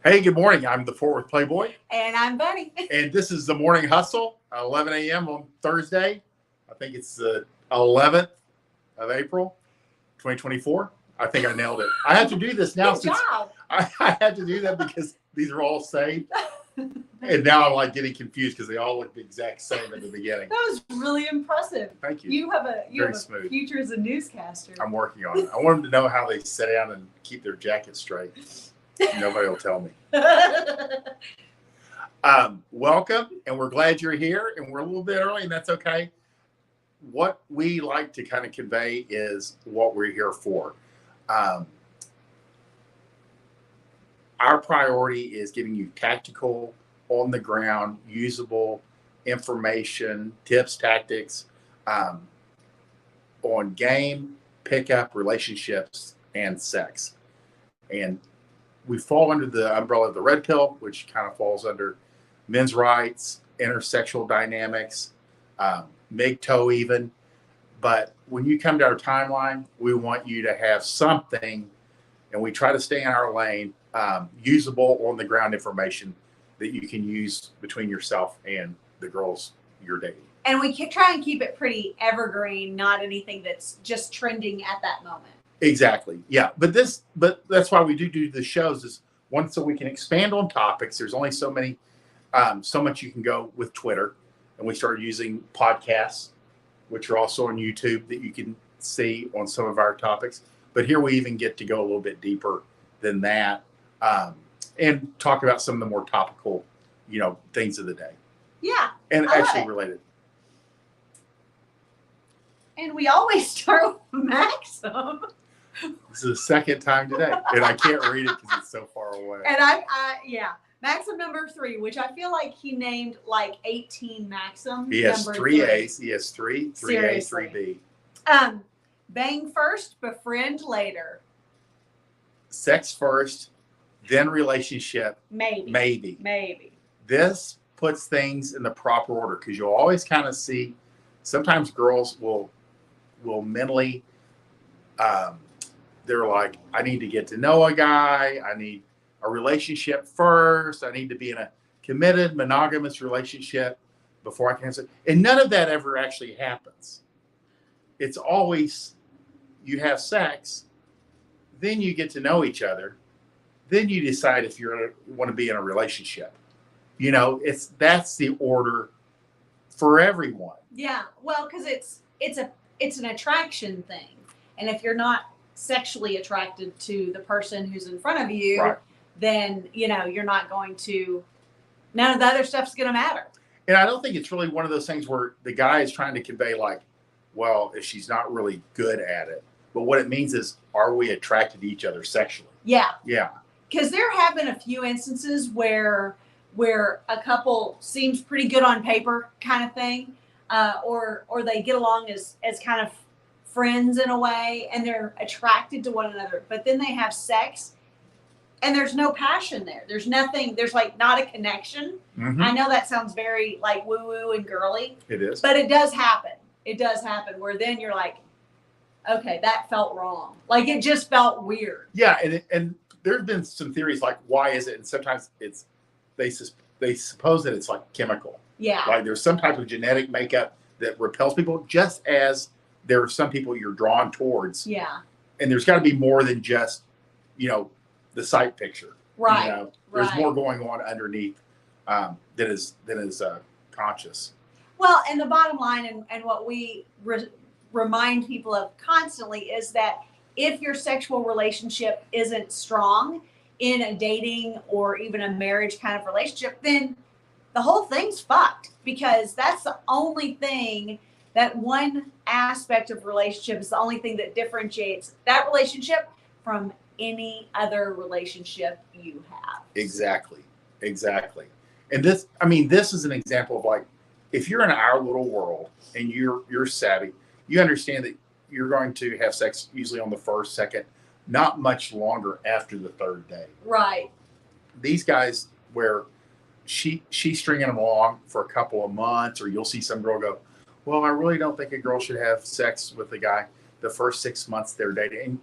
Hey, good morning. I'm the Fort Worth Playboy. And I'm Bunny. And this is the Morning Hustle, 11 a.m. on Thursday. I think it's the 11th of April, 2024. I think I nailed it. I have to do this now. Good job. I had to do that because these are all saved. And now I'm like getting confused because they all look the exact same at the beginning. That was really impressive. Thank you. You have a Smooth. future as a newscaster. I'm working on it. I want them to know how they sit down and keep their jacket straight. Nobody will tell me. Welcome, and we're glad you're here, and we're a little bit early, and that's okay. What we like to kind of convey is what we're here for. Our priority is giving you tactical, on the ground, usable information, tips, tactics on game, pickup, relationships, and sex. And we fall under the umbrella of the red pill, which kind of falls under men's rights, intersexual dynamics, MGTOW even. But when you come to our timeline, we want you to have something, and we try to stay in our lane, usable on the ground information that you can use between yourself and the girls you're dating. And we try and keep it pretty evergreen, not anything that's just trending at that moment. Exactly. Yeah. But that's why we do the shows is one, so we can expand on topics. There's only so many, so much you can go with Twitter. And we started using podcasts, which are also on YouTube that you can see on some of our topics. But here we even get to go a little bit deeper than that, and talk about some of the more topical, things of the day. Yeah. And actually related. And we always start with Maxim. This is the second time today, and I can't read it because it's so far away. And Maxim number 3, which I feel like he named like 18 Maxim. He has 3 A's. He has three A's, 3 B. Bang first, befriend later. Sex first, then relationship. Maybe. This puts things in the proper order because you'll always kind of see. Sometimes girls will mentally. They're like, I need to get to know a guy. I need a relationship first. I need to be in a committed, monogamous relationship before I can have sex. And none of that ever actually happens. It's always you have sex, then you get to know each other, then you decide if you want to be in a relationship. That's the order for everyone. Yeah, well, because it's an attraction thing, and if you're not sexually attracted to the person who's in front of you, right, then you're not going to. None of the other stuff's going to matter. And I don't think it's really one of those things where the guy is trying to convey like, well, if she's not really good at it, but what it means is, are we attracted to each other sexually? Yeah. Yeah. Because there have been a few instances where a couple seems pretty good on paper, kind of thing, or they get along as kind of friends in a way, and they're attracted to one another, but then they have sex and there's no passion there. There's nothing, there's like not a connection. Mm-hmm. I know that sounds very like woo woo and girly. It is. But it does happen. It does happen where then you're like, okay, that felt wrong. Like it just felt weird. Yeah. And there's been some theories like, why is it? And sometimes they suppose that it's like chemical. Yeah. Like there's some type of genetic makeup that repels people, just as there are some people you're drawn towards. Yeah. And there's got to be more than just, the sight picture. Right. There's more going on underneath that is conscious. Well, and the bottom line and what we remind people of constantly is that if your sexual relationship isn't strong in a dating or even a marriage kind of relationship, then the whole thing's fucked, because that's the only thing, that one aspect of relationship is the only thing that differentiates that relationship from any other relationship you have. Exactly. And this is an example of like, if you're in our little world and you're savvy, you understand that you're going to have sex usually on the first, second, not much longer after the third day. Right. These guys where she's stringing them along for a couple of months, or you'll see some girl go, well, I really don't think a girl should have sex with a guy the first 6 months they're dating. And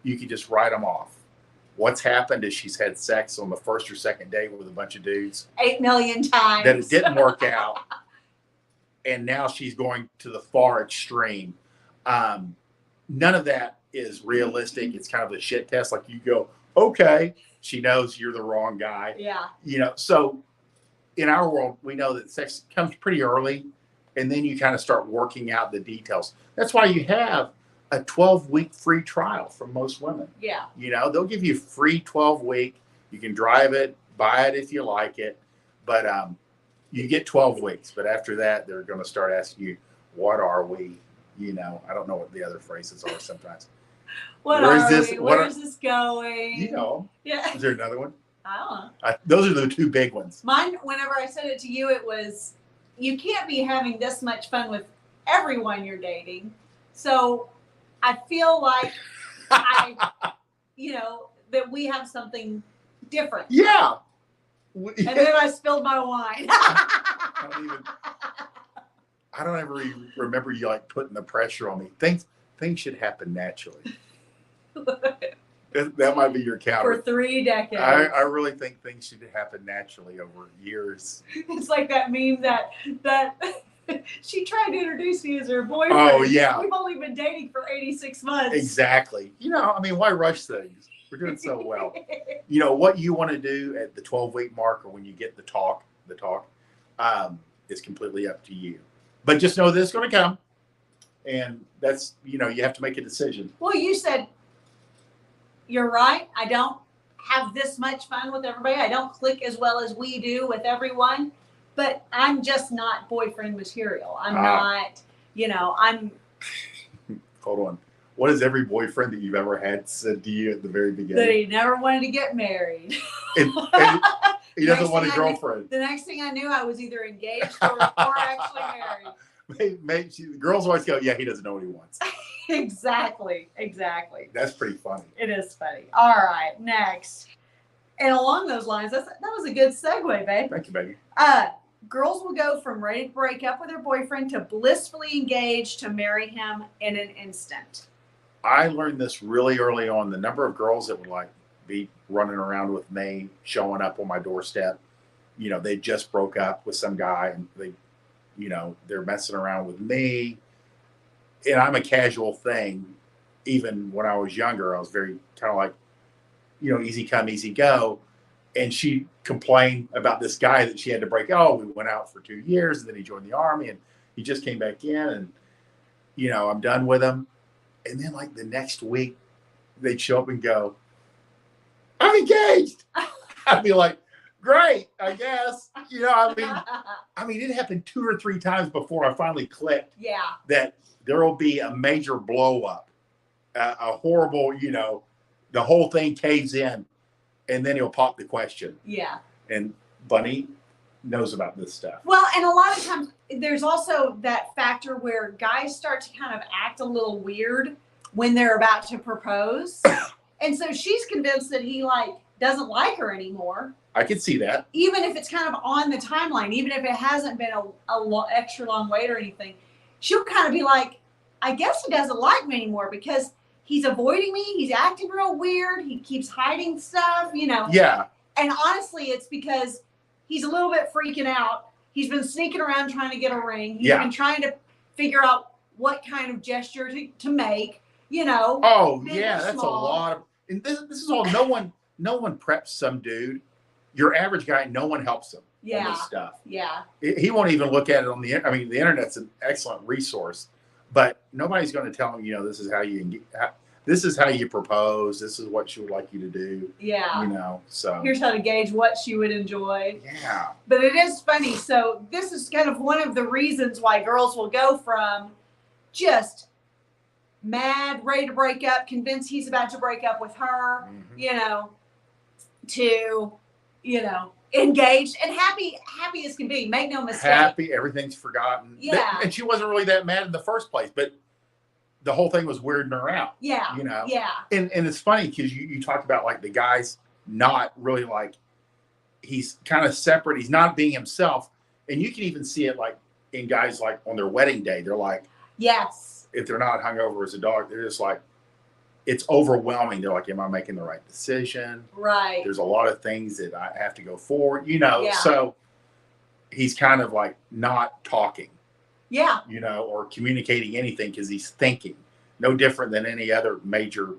you can just write them off. What's happened is she's had sex on the first or second date with a bunch of dudes 8 million times. that it didn't work out. And now she's going to the far extreme. None of that is realistic. It's kind of a shit test. Like you go, okay, she knows you're the wrong guy. Yeah. You know, so in our world, we know that sex comes pretty early, and then you kind of start working out the details. That's why you have a 12-week free trial from most women. Yeah. You know, they'll give you free 12-week. You can drive it, buy it if you like it, but you get 12 weeks. But after that, they're going to start asking you, what are we? You know, I don't know what the other phrases are sometimes. Where's this going? You know. Yeah. Is there another one? I don't know. Those are the two big ones. Mine, whenever I said it to you, it was, you can't be having this much fun with everyone you're dating. So I feel like that we have something different. Yeah. And then I spilled my wine. I don't ever even remember you like putting the pressure on me. Things should happen naturally. That might be your counter. For 3 decades. I really think things should happen naturally over years. It's like that meme that she tried to introduce me as her boyfriend. Oh, yeah. We've only been dating for 86 months. Exactly. You know, I mean, why rush things? We're doing so well. You know, what you want to do at the 12-week mark or when you get the talk, is completely up to you. But just know that it's going to come. And that's, you know, you have to make a decision. Well, you said, you're right. I don't have this much fun with everybody. I don't click as well as we do with everyone. But I'm just not boyfriend material. I'm not, I'm. Hold on. What has every boyfriend that you've ever had said to you at the very beginning? That he never wanted to get married. And he doesn't want a girlfriend. The next thing I knew, I was either engaged or actually married. Girls always go, yeah, he doesn't know what he wants. Exactly. That's pretty funny. It is funny. All right, next. And along those lines, that was a good segue, babe. Thank you, baby. Girls will go from ready to break up with their boyfriend to blissfully engaged to marry him in an instant. I learned this really early on. The number of girls that would like be running around with me, showing up on my doorstep. You know, they just broke up with some guy and they're messing around with me. And I'm a casual thing. Even when I was younger, I was very kind of like, easy come, easy go. And she complained about this guy that she had to break. Oh, we went out for 2 years and then he joined the army and he just came back in and, I'm done with him. And then like the next week they'd show up and go, I'm engaged. I'd be like, great, I guess. I mean, it happened 2 or 3 times before I finally clicked. Yeah. That there will be a major blow up, a horrible, the whole thing caves in, and then he'll pop the question. Yeah. And Bunny knows about this stuff. Well, and a lot of times there's also that factor where guys start to kind of act a little weird when they're about to propose. And so she's convinced that he doesn't like her anymore. I could see that. Even if it's kind of on the timeline, even if it hasn't been a extra long wait or anything, she'll kind of be like, I guess he doesn't like me anymore because he's avoiding me. He's acting real weird. He keeps hiding stuff, Yeah. And honestly, it's because he's a little bit freaking out. He's been sneaking around trying to get a ring. He's been trying to figure out what kind of gesture to make, Oh, yeah, that's small. a lot of, and this is all, no one preps some dude. Your average guy, no one helps him on this stuff. Yeah. He won't even look at it on the internet's an excellent resource, but nobody's going to tell him, this is how you propose. This is what she would like you to do. Yeah. So here's how to gauge what she would enjoy. Yeah. But it is funny. So this is kind of one of the reasons why girls will go from just mad, ready to break up, convinced he's about to break up with her, to, engaged and happy as can be. Make no mistake. Happy, everything's forgotten. Yeah. And she wasn't really that mad in the first place, but the whole thing was weirding her out. Yeah. Yeah. And it's funny because you talked about like the guy's not really like, he's kind of separate. He's not being himself. And you can even see it like in guys like on their wedding day. They're like, yes. If they're not hungover as a dog, they're just like it's overwhelming. They're like, am I making the right decision? Right. There's a lot of things that I have to go forward, you know. Yeah. So he's kind of like not talking, Yeah. you know, or communicating anything because he's thinking. No different than any other major,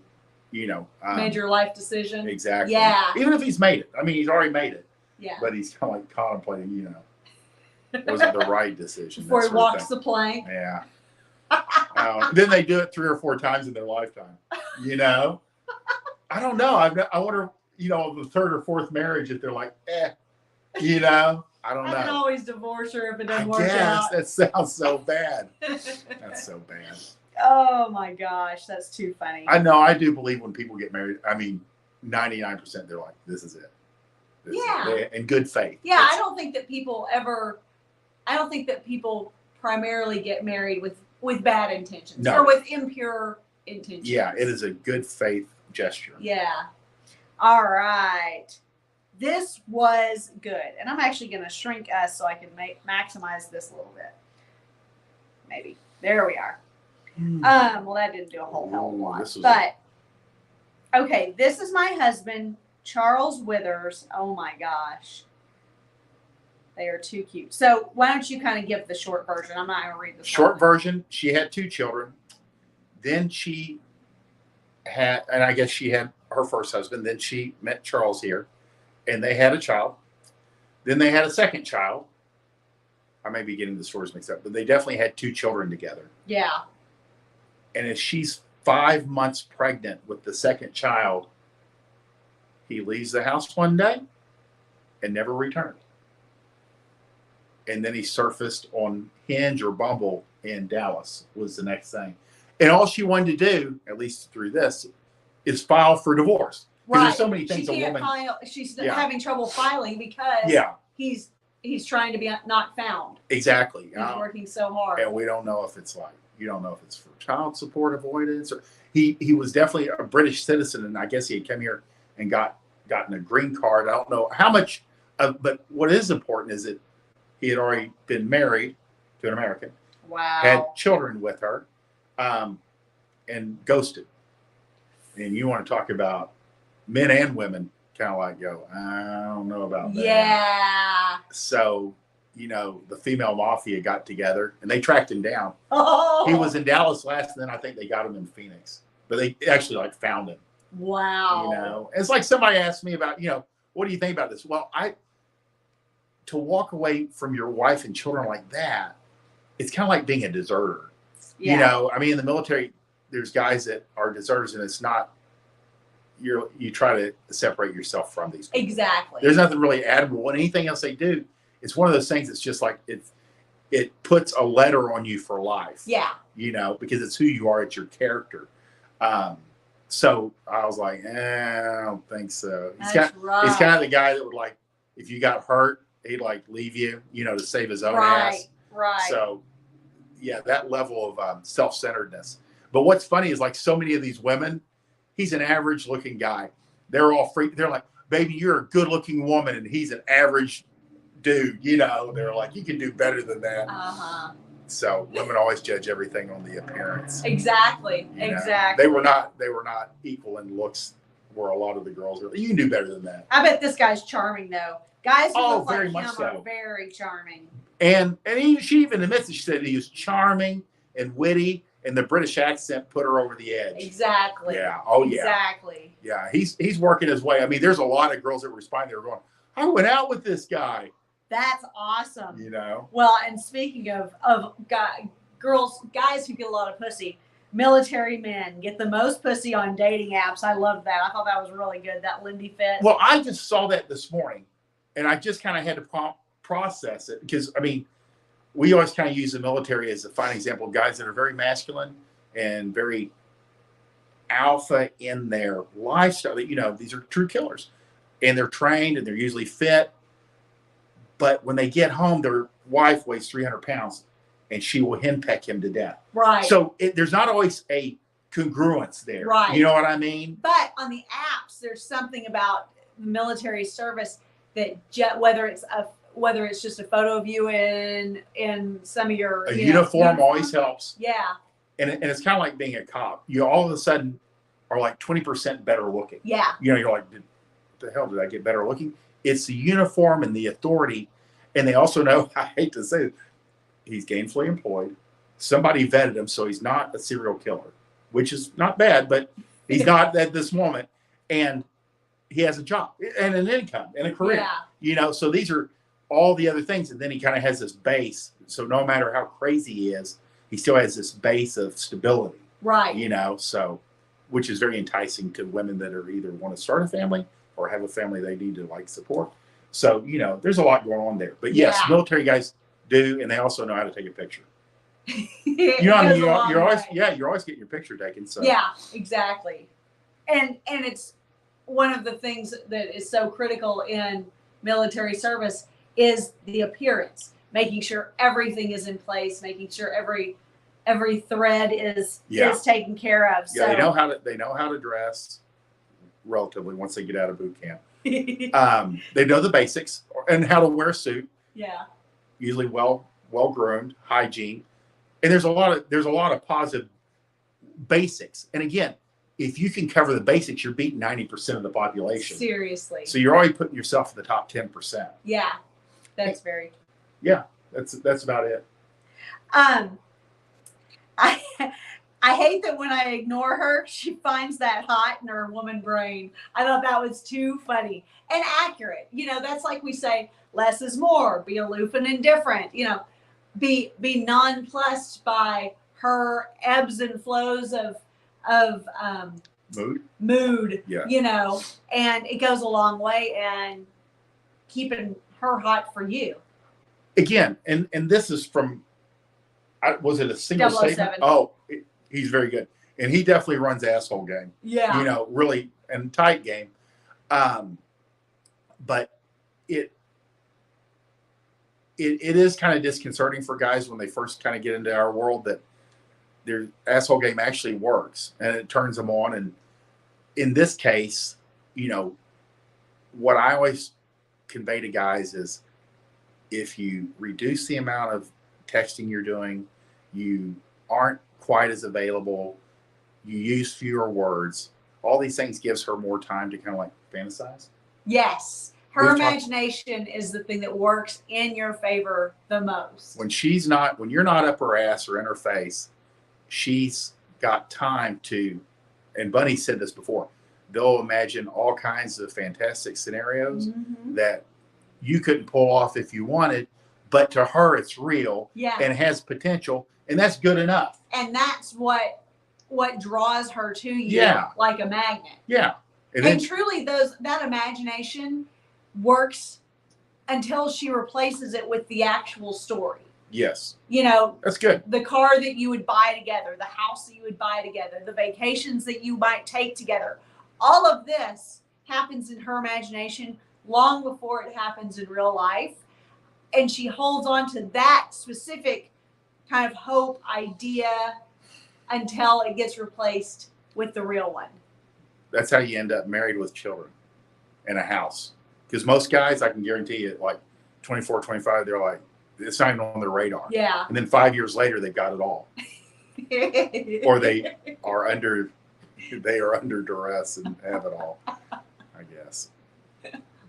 you know. Major life decision. Exactly. Yeah. Even if he's made it. I mean, he's already made it. Yeah. But he's kind of like contemplating, you know, was it the right decision? Before he walks the plank. Yeah. Then they do it 3 or 4 times in their lifetime, you know. I don't know. I wonder, you know, the 3rd or 4th marriage, if they're like, you know, I don't know. I can always divorce her if it doesn't I work guess out. that sounds so bad. That's so bad. Oh my gosh, that's too funny. I know. I do believe when people get married, I mean, 99% they're like, this is it. This Yeah. is it. In good faith. Yeah, I don't think that people primarily get married with bad intentions No. or with impure intentions. Yeah, it is a good faith gesture. Yeah. All right. This was good. And I'm actually going to shrink us so I can maximize this a little bit. Maybe. There we are. Well, that didn't do a whole hell of a lot. But, okay, this is my husband, Charles Withers. Oh, my gosh. They are too cute. So why don't you kind of give the short version? I'm not going to read the short version. She had 2 children. Then she had, and I guess she had her first husband. Then she met Charles here, and they had a child. Then they had a second child. I may be getting the stories mixed up, but they definitely had 2 children together. Yeah. And as she's 5 months pregnant with the second child, he leaves the house one day and never returned. And then he surfaced on Hinge or Bumble in Dallas was the next thing. And all she wanted to do, at least through this, is file for divorce. Because there's so many things a woman. She's having trouble filing because he's trying to be not found. Exactly. He's working so hard. And we don't know if it's like, you don't know if it's for child support avoidance or he was definitely a British citizen, and I guess he had come here and gotten a green card. I don't know how much, but what is important is that he had already been married to an American. Wow. Had children with her, and ghosted. And you want to talk about men and women kind of like, yo, I don't know about that. Yeah. So, you know, the female mafia got together and they tracked him down. Oh. He was in Dallas last, and then I think they got him in Phoenix. But they actually like found him. Wow. You know, it's like somebody asked me about, you know, what do you think about this? Well, to walk away from your wife and children like that, it's kind of like being a deserter. Yeah. You know, I mean, in the military, there's guys that are deserters, and it's not, you try to separate yourself from these people. Exactly. There's nothing really admirable in anything else they do. It's one of those things that's just like, it puts a letter on you for life. Yeah. You know, because it's who you are, it's your character. So I was like, I don't think so. He's kind of the guy that would like, if you got hurt, he'd like leave you, you know, to save his own ass. Right. So yeah, that level of self-centeredness. But what's funny is like so many of these women, he's an average looking guy. They're all freak. They're like, baby, you're a good looking woman. And he's an average dude, you know, they're like, you can do better than that. Uh-huh. So women always judge everything on the appearance. Exactly. You know? Exactly. They were not equal in looks where a lot of the girls are. You can do better than that. I bet this guy's charming though. Guys who look very like much him are so. very charming. And she even admits it. She said he was charming and witty, and the British accent put her over the edge. Exactly. Yeah. Oh yeah. Exactly. Yeah. He's working his way. I mean, there's a lot of girls that respond. They're going, I went out with this guy. That's awesome. You know. Well, and speaking of guys who get a lot of pussy, military men get the most pussy on dating apps. I love that. I thought that was really good. That Lindy fit. Well, I just saw that this morning, and I just kind of had to process it because, I mean, we always kind of use the military as a fine example of guys that are very masculine and very alpha in their lifestyle. You know, these are true killers, and they're trained and they're usually fit. But when they get home, their wife weighs 300 pounds, and she will henpeck him to death. Right. So there's not always a congruence there. Right. You know what I mean? But on the apps, there's something about military service that whether it's just a photo of you in some of your uniform always helps. Yeah. And it's kind of like being a cop. You all of a sudden are like 20% better looking. Yeah. You know, you're like, what the hell, did I get better looking? It's the uniform and the authority. And they also know, I hate to say it, he's gainfully employed. Somebody vetted him, so he's not a serial killer, which is not bad, but he's not at this moment. And he has a job and an income and a career. Yeah. You know, so these are all the other things. And then he kind of has this base. So no matter how crazy he is, he still has this base of stability. Right. You know, so which is very enticing to women that are either want to start a family or have a family they need to like support. So, you know, there's a lot going on there. But yes, Yeah. military guys do, and they also know how to take a picture. It You know, goes a you're long always way. you're always getting your picture taken. So Yeah, exactly. And it's one of the things that is so critical in military service is the appearance, making sure everything is in place, making sure every thread is taken care of. yeah, So they know how to dress relatively once they get out of boot camp. They know the basics and how to wear a suit. yeah. Usually well groomed, hygiene, and there's a lot of positive basics. And again, if you can cover the basics, you're beating 90% of the population. Seriously. So you're already putting yourself in the top 10%. Yeah. That's very Yeah, that's about it. I hate that when I ignore her, she finds that hot in her woman brain. I thought that was too funny and accurate. You know, that's like we say, less is more. Be aloof and indifferent. You know, be nonplussed by her ebbs and flows of mood. Yeah. You know, and it goes a long way in keeping her hot for you. Again, and this is from, was it a single 007. statement? Oh, he's very good. And he definitely runs asshole game. Yeah. You know, really, and tight game. But it is kind of disconcerting for guys when they first kind of get into our world that their asshole game actually works and it turns them on. And in this case, you know, what I always convey to guys is if you reduce the amount of texting you're doing, you aren't quite as available, you use fewer words, all these things gives her more time to kind of like fantasize. Yes. Her imagination is the thing that works in your favor the most. When you're not up her ass or in her face, she's got time to, and Bunny said this before, they'll imagine all kinds of fantastic scenarios that you couldn't pull off if you wanted, but to her it's real and has potential, and that's good enough. And that's what draws her to you like a magnet. Yeah. And truly that imagination works until she replaces it with the actual story. Yes. You know, that's good. The car that you would buy together, the house that you would buy together, the vacations that you might take together. All of this happens in her imagination long before it happens in real life. And she holds on to that specific kind of hope idea until it gets replaced with the real one. That's how you end up married with children and a house. Because most guys, I can guarantee you, like 24, 25, they're like, it's not even on their radar. Yeah. And then 5 years later, they've got it all. Or they are under duress and have it all, I guess.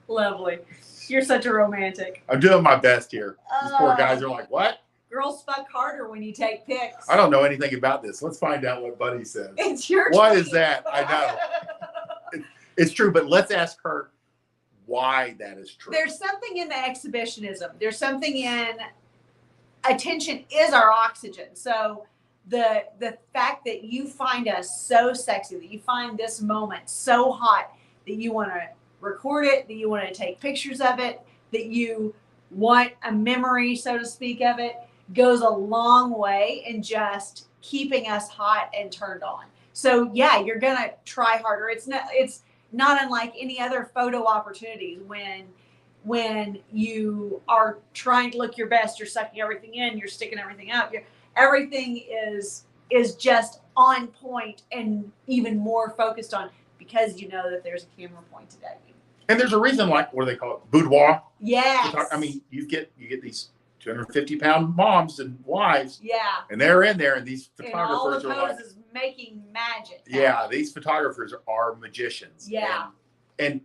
Lovely. You're such a romantic. I'm doing my best here. These poor guys are like, what? Girls fuck harder when you take pics. I don't know anything about this. Let's find out what Buddy says. It's your What tweet. is that? I know. It's true, but let's ask her why that is true. There's something in the exhibitionism. There's something in attention is our oxygen. So the fact that you find us so sexy, that you find this moment so hot, that you want to record it, that you want to take pictures of it, that you want a memory, so to speak, of it, goes a long way in just keeping us hot and turned on. So yeah, you're gonna try harder. It's not unlike any other photo opportunities when you are trying to look your best, you're sucking everything in, you're sticking everything out. Everything is just on point and even more focused on because you know that there's a camera pointed at you. And there's a reason, like, what do they call it? Boudoir. Yes. I mean, you get these 250-pound moms and wives, Yeah. and they're in there, and these And all the photographers are like, poses making magic. yeah, these photographers are magicians. Yeah. And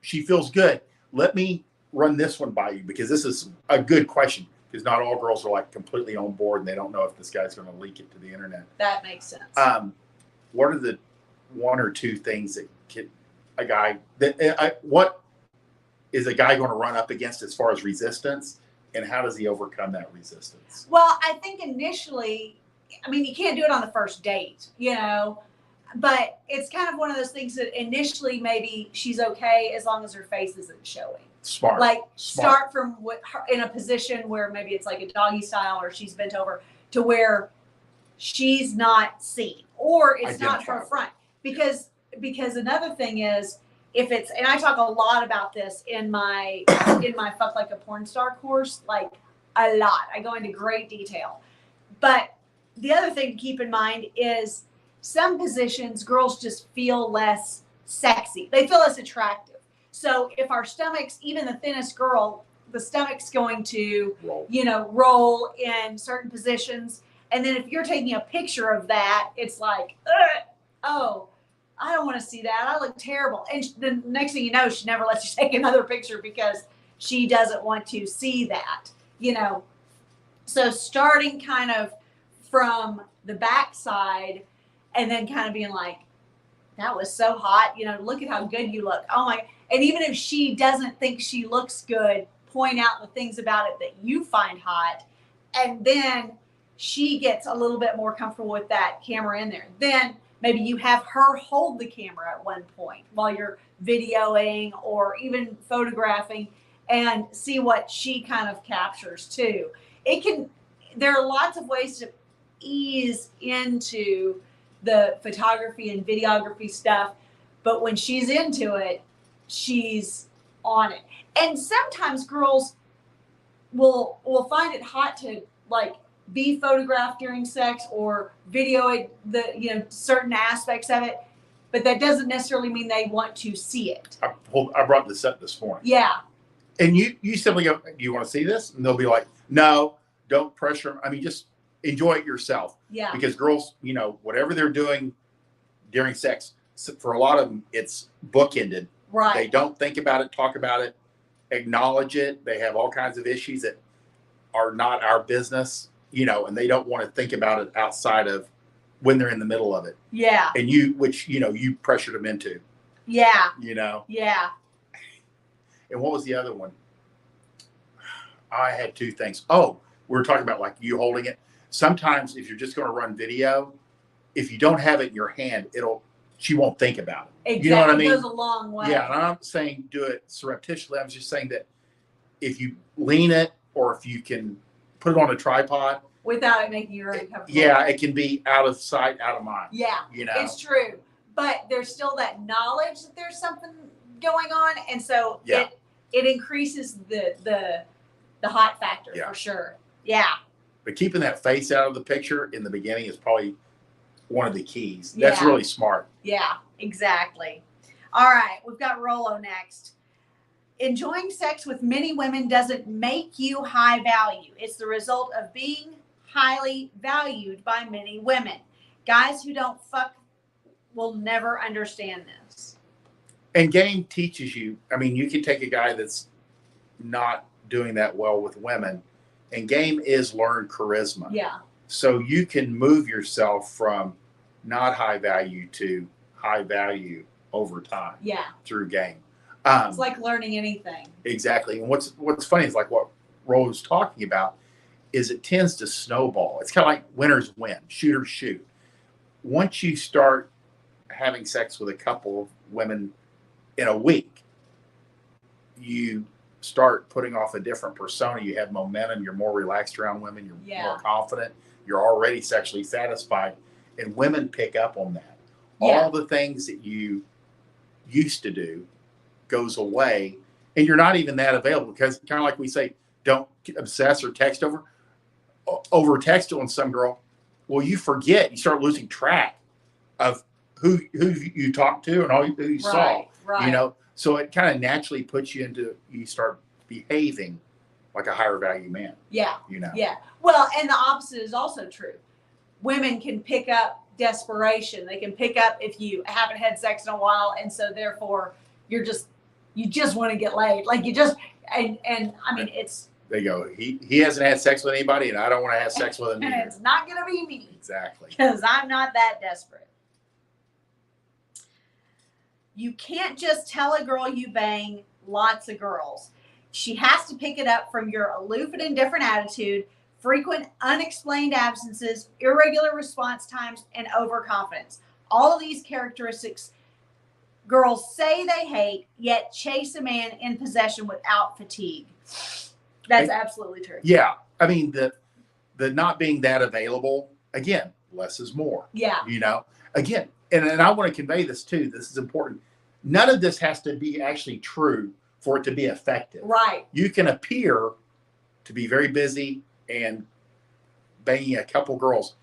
she feels good. Let me run this one by you because this is a good question, because not all girls are like completely on board and they don't know if this guy's going to leak it to the internet. That makes sense. What are the one or two things that a guy that what is a guy going to run up against as far as resistance, and how does he overcome that resistance? Well, I think initially, I mean, you can't do it on the first date, you know, but it's kind of one of those things that initially maybe she's okay as long as her face isn't showing. Smart. Like Smart. start from her in a position where maybe it's like a doggy style or she's bent over to where she's not seen or it's not her front. Because another thing is, if it's, and I talk a lot about this in my Fuck Like a Porn Star course, like a lot. I go into great detail. But the other thing to keep in mind is some positions girls just feel less sexy. They feel less attractive. So if our stomachs, even the thinnest girl, the stomach's going to, roll in certain positions. And then if you're taking a picture of that, it's like, oh, I don't want to see that. I look terrible. And the next thing you know, she never lets you take another picture because she doesn't want to see that, So starting kind of from the backside and then kind of being like, that was so hot. Look at how good you look. Oh my. And even if she doesn't think she looks good, point out the things about it that you find hot. And then she gets a little bit more comfortable with that camera in there. Then maybe you have her hold the camera at one point while you're videoing or even photographing and see what she kind of captures too. There are lots of ways to ease into the photography and videography stuff, but when she's into it, she's on it. And sometimes girls will find it hot to like be photographed during sex or video the certain aspects of it, but that doesn't necessarily mean they want to see it. I brought this up this morning. Yeah. And you simply go, do you want to see this? And they'll be like, no, don't pressure them. I mean, just enjoy it yourself. Yeah. Because girls, whatever they're doing during sex, for a lot of them, it's bookended. Right. They don't think about it, talk about it, acknowledge it. They have all kinds of issues that are not our business, and they don't want to think about it outside of when they're in the middle of it. Yeah. And you pressured them into. Yeah. Yeah. And what was the other one? I had two things. Oh, we were talking about like you holding it. Sometimes if you're just going to run video, if you don't have it in your hand, she won't think about it. Exactly. You know what I mean? It goes a long way. Yeah, and I'm not saying do it surreptitiously. I'm just saying that if you lean it or if you can put it on a tripod. Without it making you uncomfortable. Yeah, it can be out of sight, out of mind. Yeah, it's true. But there's still that knowledge that there's something going on. And so it increases the hot factor for sure. Yeah. But keeping that face out of the picture in the beginning is probably one of the keys. That's really smart. Yeah, exactly. All right, we've got Rolo next. Enjoying sex with many women doesn't make you high value. It's the result of being highly valued by many women. Guys who don't fuck will never understand this. And game teaches you. I mean, you can take a guy that's not doing that well with women, and game is learned charisma. Yeah. So you can move yourself from not high value to high value over time. Yeah. Through game. It's like learning anything. Exactly. And what's funny is like what Rolo's talking about is it tends to snowball. It's kind of like winners win, shooters shoot. Once you start having sex with a couple of women in a week, you start putting off a different persona. You have momentum. You're more relaxed around women. You're more confident. You're already sexually satisfied. And women pick up on that. Yeah. All the things that you used to do goes away. And you're not even that available because kind of like we say, don't obsess or text over text on some girl. Well, you forget. You start losing track of who you talked to and who you saw. Right. So it kind of naturally puts you into, you start behaving like a higher value man. Yeah. You know. Yeah. Well, and the opposite is also true. Women can pick up desperation. They can pick up if you haven't had sex in a while, and so therefore you just want to get laid. Like you just and I mean it's. They go. He hasn't had sex with anybody, and I don't want to have sex with him And either. it's not going to be me. Exactly. Because I'm not that desperate. You can't just tell a girl you bang lots of girls. She has to pick it up from your aloof and indifferent attitude, frequent unexplained absences, irregular response times, and overconfidence. All of these characteristics girls say they hate, yet chase a man in possession without fatigue. That's absolutely true. Yeah. I mean, the not being that available, again, less is more. Yeah. You know, again, and I want to convey this too. This is important. None of this has to be actually true for it to be effective. Right. You can appear to be very busy and banging a couple girls.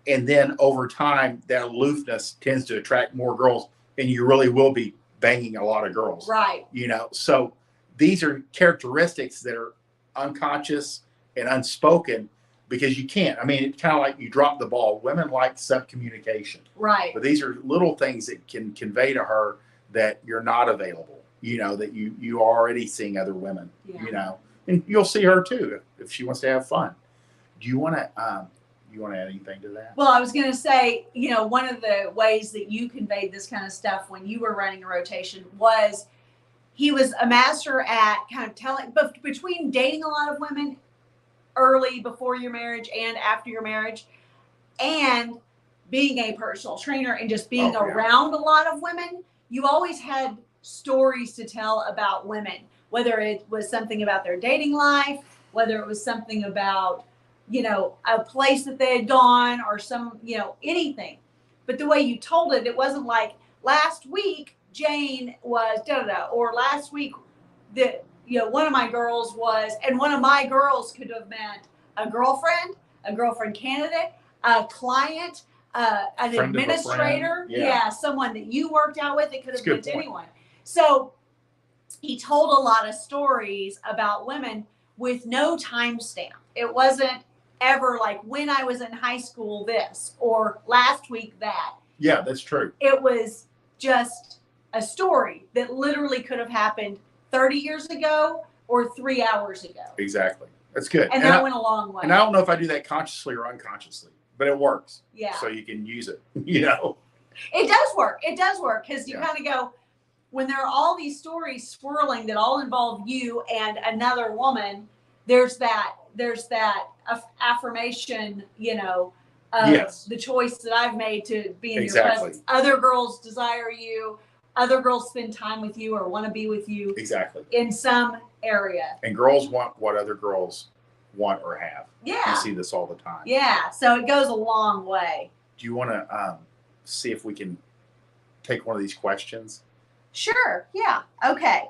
And then over time, that aloofness tends to attract more girls, and you really will be banging a lot of girls. Right. You know, so these are characteristics that are unconscious and unspoken because you can't. I mean, it's kind of like you drop the ball. Women like subcommunication. Right. But these are little things that can convey to her that you're not available, you know, that you are already seeing other women, you know, and you'll see her too if she wants to have fun. Do you want to add anything to that? Well, I was going to say, you know, one of the ways that you conveyed this kind of stuff when you were running a rotation was he was a master at kind of telling, but between dating a lot of women early before your marriage and after your marriage, and being a personal trainer and just being around a lot of women, you always had stories to tell about women, whether it was something about their dating life, whether it was something about, you know, a place that they had gone or some, you know, anything. But the way you told it, it wasn't like last week Jane was da-da-da, or last week that, you know, one of my girls was, and one of my girls could have meant a girlfriend candidate, a client, an Friend of a administrator. friend. Yeah. Someone that you worked out with. It could have That's a good meant point. anyone. So he told a lot of stories about women with no timestamp. It wasn't ever like when I was in high school this or last week that. Yeah, that's true. It was just a story that literally could have happened 30 years ago or 3 hours ago. Exactly. That's good. And that went a long way. And I don't know if I do that consciously or unconsciously, but it works. Yeah. So you can use it, you know. It does work. It does work because you Yeah. kind of go, when there are all these stories swirling that all involve you and another woman, there's that affirmation, you know, of Yes. the choice that I've made to be in Exactly. your presence. Other girls desire you. Other girls spend time with you or want to be with you Exactly. in some area. And girls want what other girls want or have. Yeah. You see this all the time. Yeah. So it goes a long way. Do you want to see if we can take one of these questions? Sure. Yeah. Okay.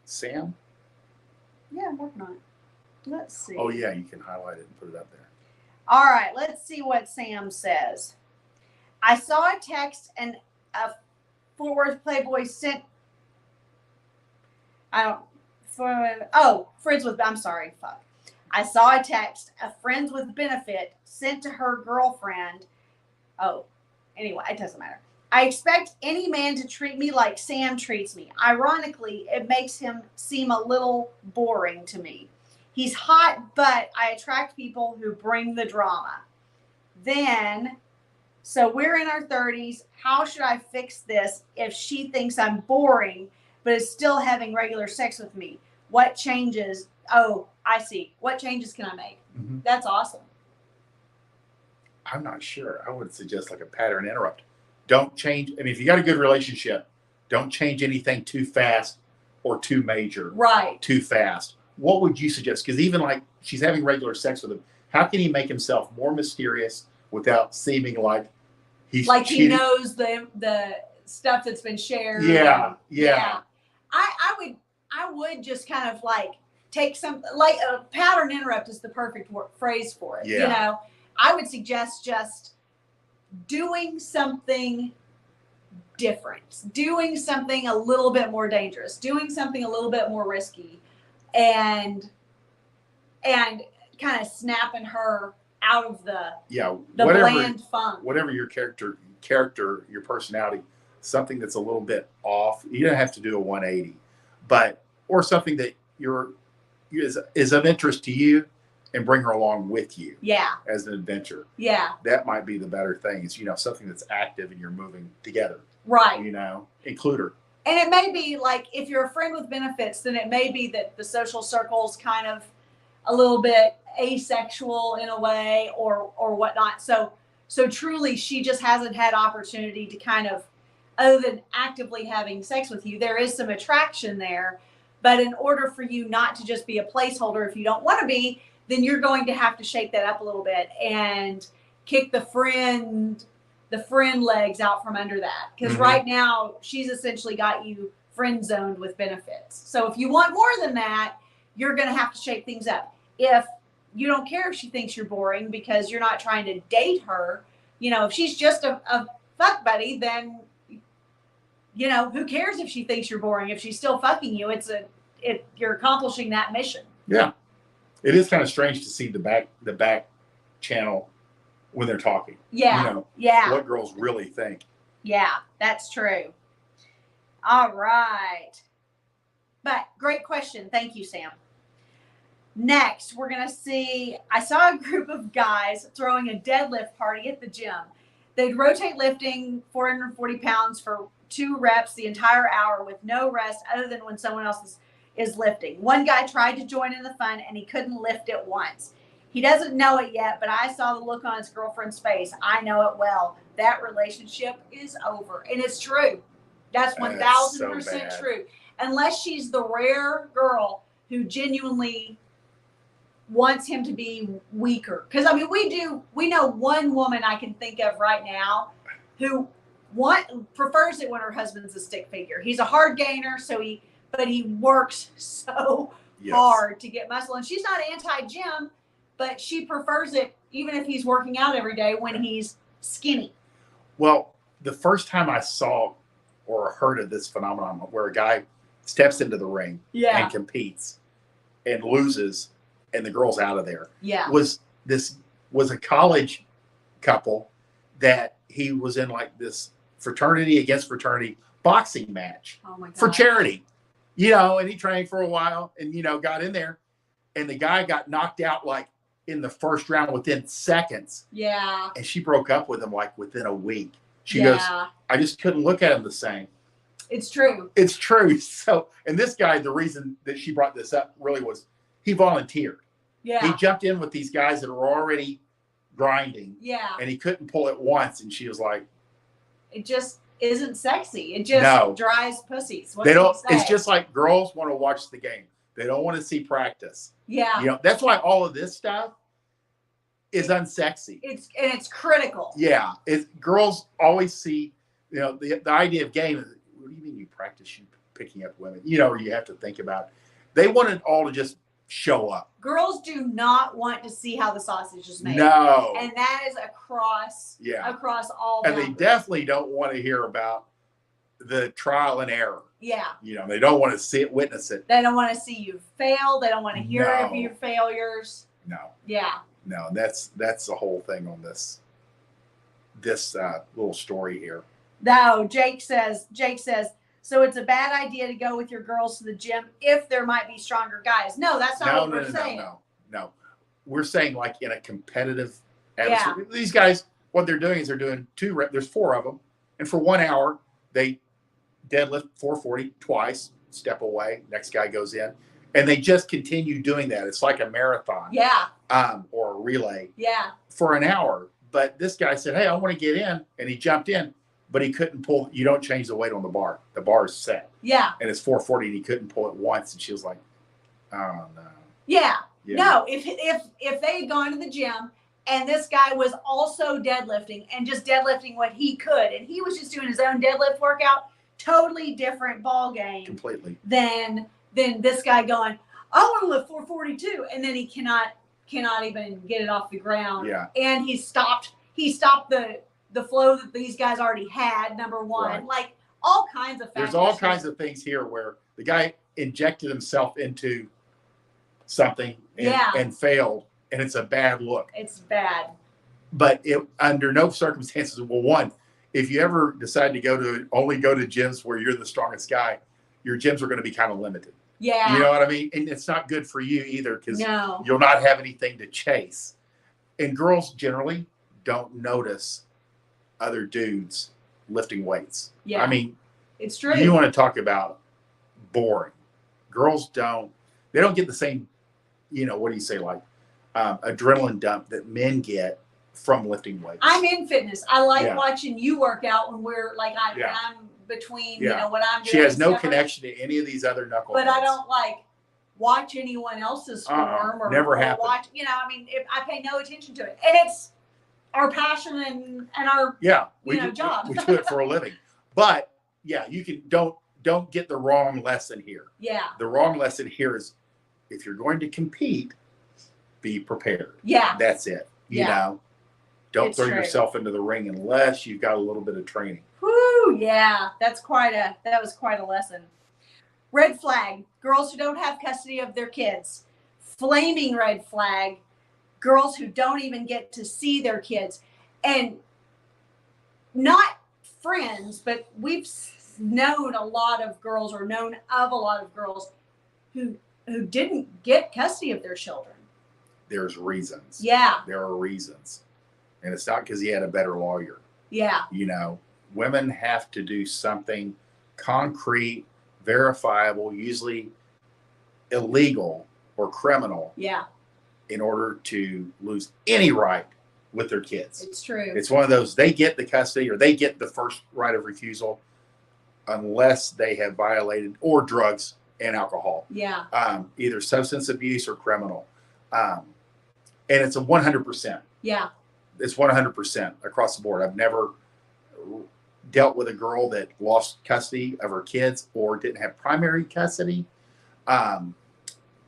Sam? Yeah, I'm working on it. Let's see. Oh, yeah, you can highlight it and put it up there. All right, let's see what Sam says. I saw a text and a Fort Worth Playboy sent. Friends with. I'm sorry. Fuck. I saw a text, a friends with benefit sent to her girlfriend. Oh, anyway, it doesn't matter. I expect any man to treat me like Sam treats me. Ironically, it makes him seem a little boring to me. He's hot, but I attract people who bring the drama. Then, so we're in our 30s. How should I fix this if she thinks I'm boring, but is still having regular sex with me? What changes? Oh, I see. What changes can I make? Mm-hmm. That's awesome. I'm not sure. I would suggest like a pattern interrupt. Don't change. I mean, if you got a good relationship, don't change anything too fast or too major. Right. Too fast. What would you suggest? Because even like she's having regular sex with him, how can he make himself more mysterious without seeming like he's like cheating? he knows the stuff that's been shared? Yeah. I would just kind of like take some, like a pattern interrupt is the perfect phrase for it. Yeah. You know, I would suggest just doing something different, doing something a little bit more dangerous, doing something a little bit more risky, and kind of snapping her out of the bland funk. Whatever your character, your personality, something that's a little bit off. You don't have to do a 180, but or something that is of interest to you, and bring her along with you. Yeah. As an adventure. Yeah. That might be the better thing. Is something that's active and you're moving together. Right. Include her. And it may be like, if you're a friend with benefits, then it may be that the social circle's kind of a little bit asexual in a way, or whatnot. So truly, she just hasn't had opportunity to kind of, other than actively having sex with you, there is some attraction there. But in order for you not to just be a placeholder, if you don't want to be, then you're going to have to shake that up a little bit and kick the friend legs out from under that. Because right now, she's essentially got you friend zoned with benefits. So if you want more than that, you're going to have to shake things up. If you don't care if she thinks you're boring because you're not trying to date her, if she's just a fuck buddy, then, who cares if she thinks you're boring? If she's still fucking you, you're accomplishing that mission. Yeah. It is kind of strange to see the back channel when they're talking. Yeah. Yeah. What girls really think. Yeah, that's true. All right. But great question. Thank you, Sam. Next, we're going to see, I saw a group of guys throwing a deadlift party at the gym. They'd rotate lifting 440 pounds for 2 reps the entire hour with no rest other than when someone else is lifting. One guy tried to join in the fun and he couldn't lift it once. He doesn't know it yet, but I saw the look on his girlfriend's face. I know it well. That relationship is over. And it's true. That's 1,000% true. Unless she's the rare girl who genuinely wants him to be weaker. Because, we know one woman I can think of right now who prefers it when her husband's a stick figure. He's a hard gainer, but he works so hard to get muscle. And she's not anti-gym, but she prefers it even if he's working out every day when he's skinny. Well, the first time I saw or heard of this phenomenon where a guy steps into the ring and competes and loses and the girl's out of there was a college couple that he was in like this fraternity against fraternity boxing match for charity. And he trained for a while and, got in there and the guy got knocked out like in the first round within seconds. Yeah. And she broke up with him like within a week. She goes, I just couldn't look at him the same. It's true. It's true. So, and this guy, the reason that she brought this up really was he volunteered. Yeah. He jumped in with these guys that were already grinding. Yeah. And he couldn't pull it once. And she was like, it just isn't sexy. It just dries pussies. They don't. It's just like girls want to watch the game. They don't want to see practice. Yeah. That's why all of this stuff is unsexy. It's critical. Yeah. Girls always see, the idea of game is, what do you mean you practice you picking up women? Or you have to think about. They want it all to just show up. Girls do not want to see how the sausage is made. No. And that is across all. And they definitely don't want to hear about the trial and error. Yeah. They don't want to see it, witness it. They don't want to see you fail. They don't want to hear of your failures. No. Yeah. No, that's the whole thing on this little story here. No, Jake says, so it's a bad idea to go with your girls to the gym if there might be stronger guys. No, that's not what we're saying. No. We're saying like in a competitive atmosphere. These guys, what they're doing is they're doing 2 reps. There's 4 of them. And for 1 hour, they deadlift 440 twice, step away, next guy goes in. And they just continue doing that. It's like a marathon. Yeah. Or a relay. Yeah. For an hour. But this guy said, hey, I want to get in. And he jumped in, but he couldn't pull. You don't change the weight on the bar. The bar is set. Yeah. And it's 440 and he couldn't pull it once. And she was like, oh, no. Yeah. No, if they had gone to the gym and this guy was also deadlifting and just deadlifting what he could, and he was just doing his own deadlift workout, totally different ball game. Completely. Than this guy going, I want to lift 442, and then he cannot even get it off the ground. Yeah. And he stopped the the flow that these guys already had, number one. Right. Like all kinds of factors. There's all kinds of things here where the guy injected himself into something and failed, and it's a bad look. It's bad. But it under no circumstances, well, one, if you ever decide to only go to gyms where you're the strongest guy, your gyms are going to be kind of limited. Yeah. You know what I mean? And it's not good for you either, because No. you'll not have anything to chase. And girls generally don't notice other dudes lifting weights. Yeah. I mean, it's true. You want to talk about boring. Girls they don't get the same, what do you say, like adrenaline dump that men get from lifting weights. I'm in fitness. I like watching you work out when we're like, I'm between, what I'm doing. She has no connection to any of these other knuckleheads. But I don't like watch anyone else's form or never happened. Watch, if I pay no attention to it. And it's our passion and our job. We do it for a living. But you can don't get the wrong lesson here. Yeah. The wrong lesson here is if you're going to compete, be prepared. Yeah. That's it. You know. Don't throw yourself into the ring unless you've got a little bit of training. Whoo, yeah. That was quite a lesson. Red flag, girls who don't have custody of their kids. Flaming red flag, girls who don't even get to see their kids. And not friends, but we've known a lot of girls or known of a lot of girls who didn't get custody of their children. There's reasons. Yeah. There are reasons. And it's not because he had a better lawyer. Yeah. Women have to do something concrete, verifiable, usually illegal or criminal. Yeah. In order to lose any right with their kids. It's true. It's one of those, they get the custody or they get the first right of refusal unless they have violated or drugs and alcohol. Yeah. Either substance abuse or criminal. And it's a 100%. Yeah. It's 100% across the board. I've never dealt with a girl that lost custody of her kids or didn't have primary custody, that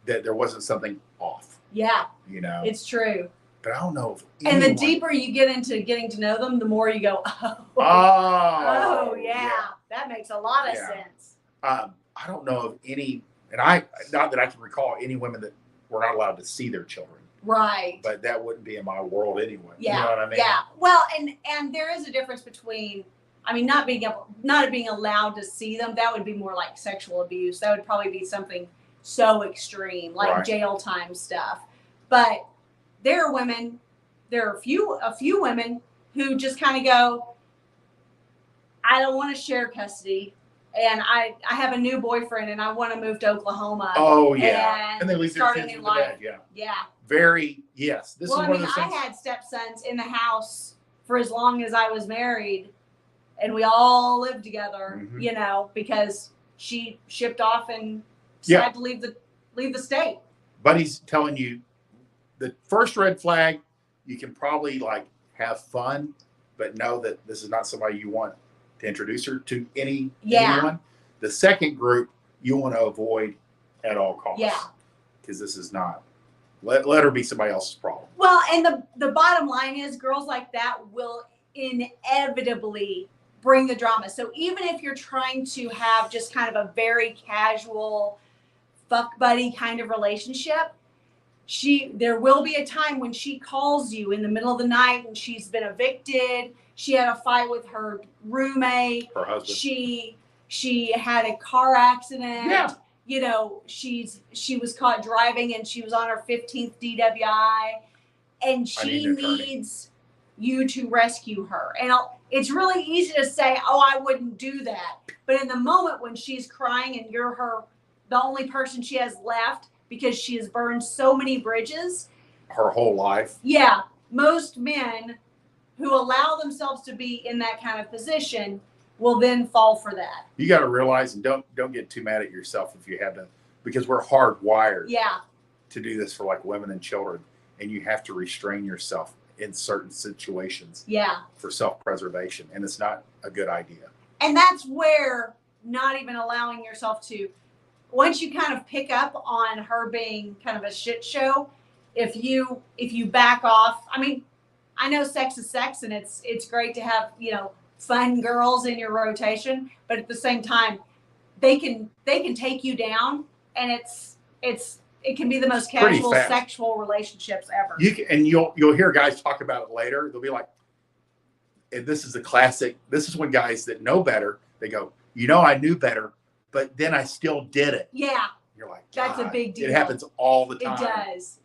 there wasn't something off. Yeah. It's true. But I don't know if and the deeper you get into getting to know them, the more you go, yeah. That makes a lot of sense. I don't know of any, and not that I can recall any women that were not allowed to see their children. Right. But that wouldn't be in my world anyway. Yeah. You know what I mean? Yeah. Well, and there is a difference between, not being allowed to see them. That would be more like sexual abuse. That would probably be something so extreme, like jail time stuff. But there are a few women who just kind of go, I don't want to share custody. And I have a new boyfriend and I want to move to Oklahoma. Oh, yeah. And they leave their kids with the dad. Yeah. Yeah. Very, yes. This is one of those things. I had stepsons in the house for as long as I was married. And we all lived together, because she shipped off and decided to leave the state. Buddy's telling you the first red flag, you can probably have fun, but know that this is not somebody you want to introduce her to anyone. The second group you want to avoid at all costs. Yeah. Because this is not, let her be somebody else's problem. Well, and the bottom line is girls like that will inevitably bring the drama. So even if you're trying to have just kind of a very casual fuck buddy kind of relationship, there will be a time when she calls you in the middle of the night and she's been evicted. She had a fight with her roommate. Her husband. She had a car accident. Yeah. She was caught driving and she was on her 15th DWI, and she needs you to rescue her. And it's really easy to say, oh, I wouldn't do that. But in the moment when she's crying and you're the only person she has left because she has burned so many bridges. Her whole life. Yeah. Most men who allow themselves to be in that kind of position will then fall for that. You got to realize, and don't get too mad at yourself if you haven't, because we're hardwired to do this for women and children, and you have to restrain yourself in certain situations for self-preservation, and it's not a good idea. And that's where not even allowing yourself to, once you kind of pick up on her being kind of a shit show, if you back off, I know sex is sex, and it's great to have, fun girls in your rotation, but at the same time, they can take you down, and it can be the most Pretty casual fast. sexual relationships ever. You'll hear guys talk about it later. They'll be like, and this is a classic. This is when guys that know better, they go, I knew better, but then I still did it. Yeah. You're like, that's a big deal. It happens all the time.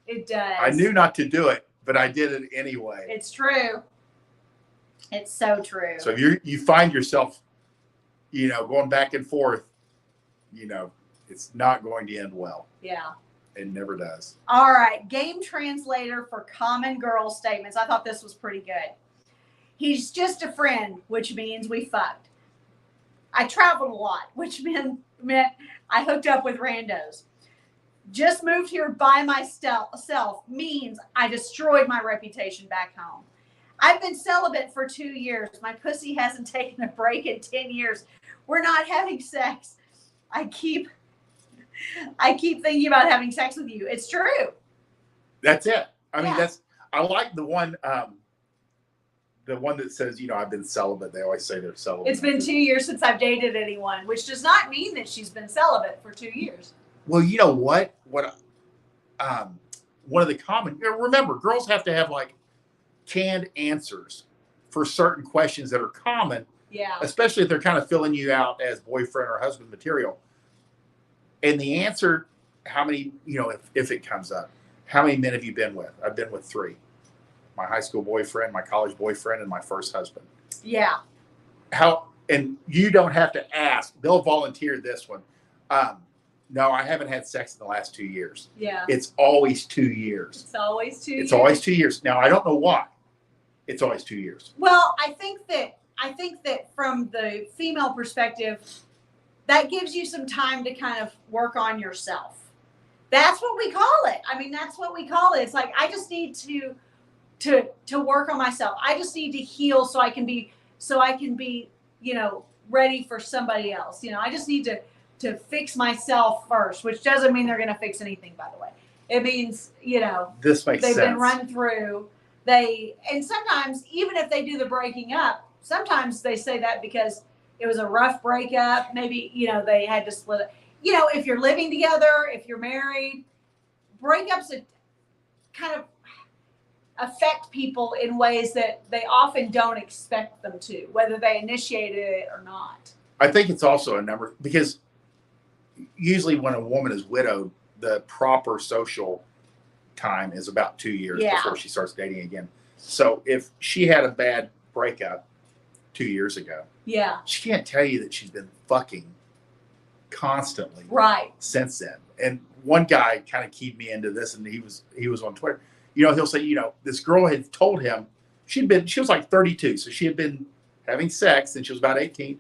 It does. I knew not to do it, but I did it anyway. It's true. It's so true. So if you find yourself, going back and forth, it's not going to end well. Yeah. It never does. All right. Game translator for common girl statements. I thought this was pretty good. He's just a friend, which means we fucked. I traveled a lot, which meant I hooked up with randos. Just moved here by myself means I destroyed my reputation back home. I've been celibate for 2 years. My pussy hasn't taken a break in 10 years. We're not having sex. I keep thinking about having sex with you. It's true. That's it. I mean, I like the one that says, I've been celibate. They always say they're celibate. It's been 2 years since I've dated anyone, which does not mean that she's been celibate for 2 years. Well, you know what? One of the common, remember, girls have to have like canned answers for certain questions that are common. Yeah. Especially if they're kind of filling you out as boyfriend or husband material. And the answer, how many, if it comes up, how many men have you been with? I've been with 3. My high school boyfriend, my college boyfriend, and my first husband. Yeah. And you don't have to ask. They'll volunteer this one. No, I haven't had sex in the last 2 years. Yeah. It's always 2 years. It's always 2 years. It's always 2 years. Now, I don't know why. It's always 2 years. Well, I think that from the female perspective, that gives you some time to kind of work on yourself. That's what we call it. I mean, that's what we call it. It's like, I just need to work on myself. I just need to heal so I can be, ready for somebody else. I just need to fix myself first, which doesn't mean they're going to fix anything, by the way. It means, this makes they've sense. been run through. And sometimes, even if they do the breaking up, sometimes they say that because it was a rough breakup. Maybe, they had to split it. If you're living together, if you're married, breakups kind of affect people in ways that they often don't expect them to, whether they initiated it or not. I think it's also a number, because usually when a woman is widowed, the proper social time is about 2 years before she starts dating again. So if she had a bad breakup 2 years ago, she can't tell you that she's been fucking constantly since then. And one guy kind of keyed me into this, and he was on Twitter. He'll say, this girl had told him she was like 32, so she had been having sex since she was about 18,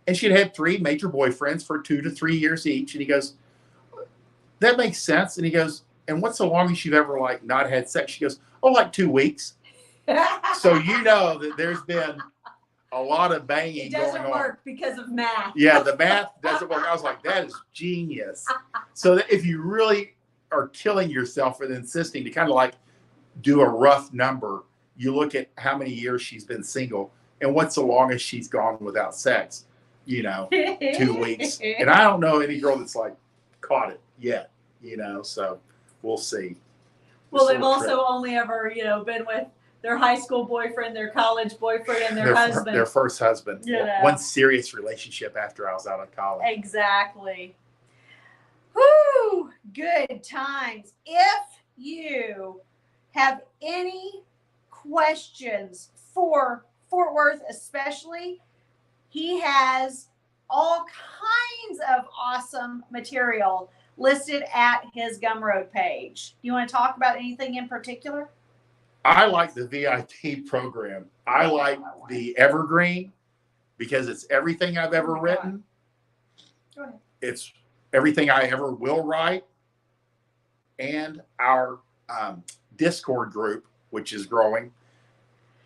and she'd had 3 major boyfriends for 2 to 3 years each. And he goes, that makes sense. And he goes, and what's the longest you've ever like not had sex? She goes, oh, like 2 weeks. So that there's been a lot of banging going on. It doesn't work because of math. Yeah, the math doesn't work. I was like, that is genius. So that if you really are killing yourself with insisting to kind of like do a rough number, you look at how many years she's been single and what's the longest she's gone without sex, 2 weeks. And I don't know any girl that's like caught it yet, so we'll see. Well, they've also only ever, been with their high school boyfriend, their college boyfriend, and their husband. Their first husband. One serious relationship after I was out of college. Exactly. Whoo! Good times. If you have any questions for Fort Worth especially, he has all kinds of awesome material listed at his Gumroad page. You want to talk about anything in particular? I like the VIP program. I like the Evergreen because it's everything I've ever written. Go ahead. It's everything I ever will write. And our Discord group, which is growing,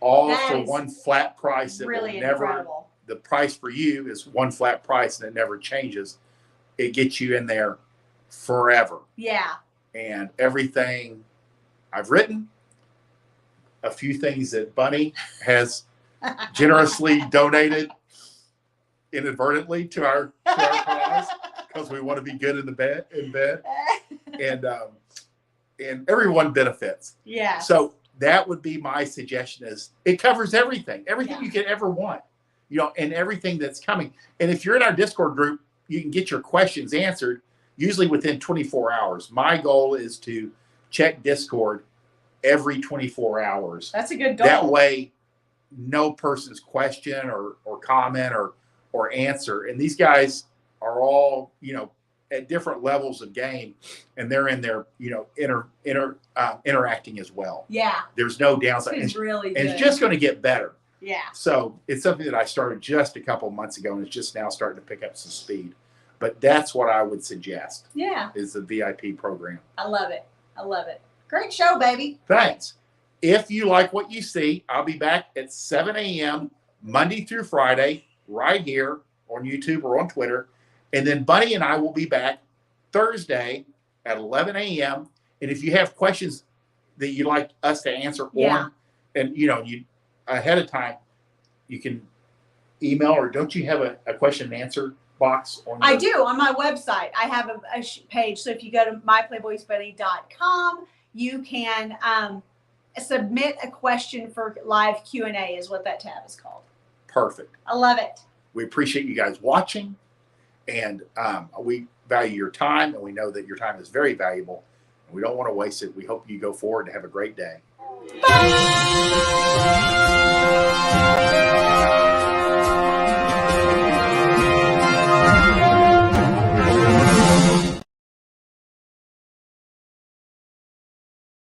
all for one flat price. That really will never, incredible. The price for you is one flat price and it never changes. It gets you in there forever. Yeah. And everything I've written, a few things that Bunny has generously donated inadvertently to our cause, because we want to be good in bed, and everyone benefits. Yeah. So that would be my suggestion: is it covers everything Yeah. you could ever want, and everything that's coming. And if you're in our Discord group, you can get your questions answered usually within 24 hours. My goal is to check Discord every 24 hours. That's a good goal. That way, no person's question or comment or answer. And these guys are all, at different levels of game, and they're in there, interacting as well. Yeah. There's no downside. It's really good. And it's just going to get better. Yeah. So it's something that I started just a couple of months ago, and it's just now starting to pick up some speed. But that's what I would suggest. Yeah. Is the VIP program. I love it. I love it. Great show, baby. Thanks. If you like what you see, I'll be back at 7 a.m. Monday through Friday, right here on YouTube or on Twitter. And then Bunny and I will be back Thursday at 11 a.m. And if you have questions that you'd like us to answer on, and you ahead of time, you can email, or don't you have a question and answer box on I do, on my website. I have a page. So if you go to myplayboysbunny.com, you can submit a question for live Q&A is what that tab is called. Perfect. I love it. We appreciate you guys watching, and we value your time, and we know that your time is very valuable, and we don't want to waste it. We hope you go forward and have a great day. Bye.